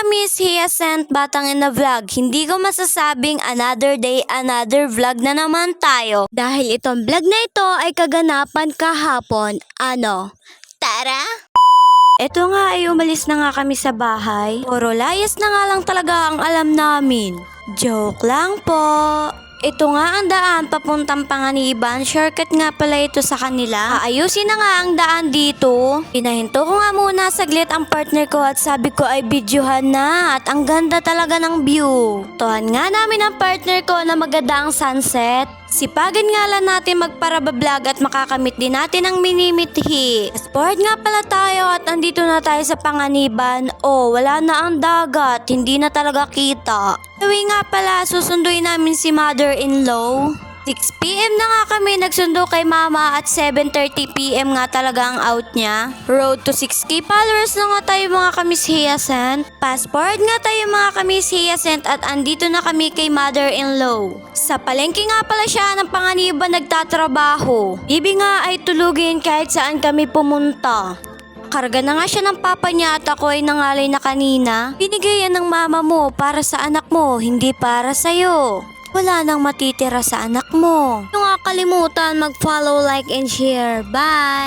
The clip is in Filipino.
Miss Hyacinth Batang in the Vlog, hindi ko masasabing another day, another vlog na naman tayo. Dahil itong vlog na ito ay kaganapan kahapon. Tara! Ito nga ay umalis na nga kami sa bahay. Puro layas na nga lang talaga ang alam namin. Joke lang po. Ito nga ang daan papuntang Panganiban. Shortcut nga pala ito sa kanila. Ayusin na nga ang daan dito. Pinahinto ko nga muna saglit ang partner ko at sabi ko ay videohan na. At ang ganda talaga ng view. Tuhan nga namin ang partner ko na maganda ang sunset. Sipagan nga lang natin magparabablog at makakamit din natin ang minimithi. Sport nga pala tayo at andito na tayo sa Panganiban. Wala na ang dagat. Hindi na talaga kita. Sabi nga pala, susunduin namin si mother-in-law. 6 PM na nga kami nagsundo kay mama at 7:30 PM nga talaga ang out niya. Road to 6K followers na nga tayo mga kamis Hyacinth. Fast forward nga tayo mga kamis Hyacinth at andito na kami kay mother-in-law. Sa palengke nga pala siya ng Panganiban nagtatrabaho. Bibi nga ay tulugin kahit saan kami pumunta. Karga na nga siya ng papa niya at ako ay nangalay na kanina. Binigay yan ng mama mo para sa anak mo, hindi para sa'yo. Wala nang matitira sa anak mo. Huwag nga kalimutan mag-follow, like, and share. Bye!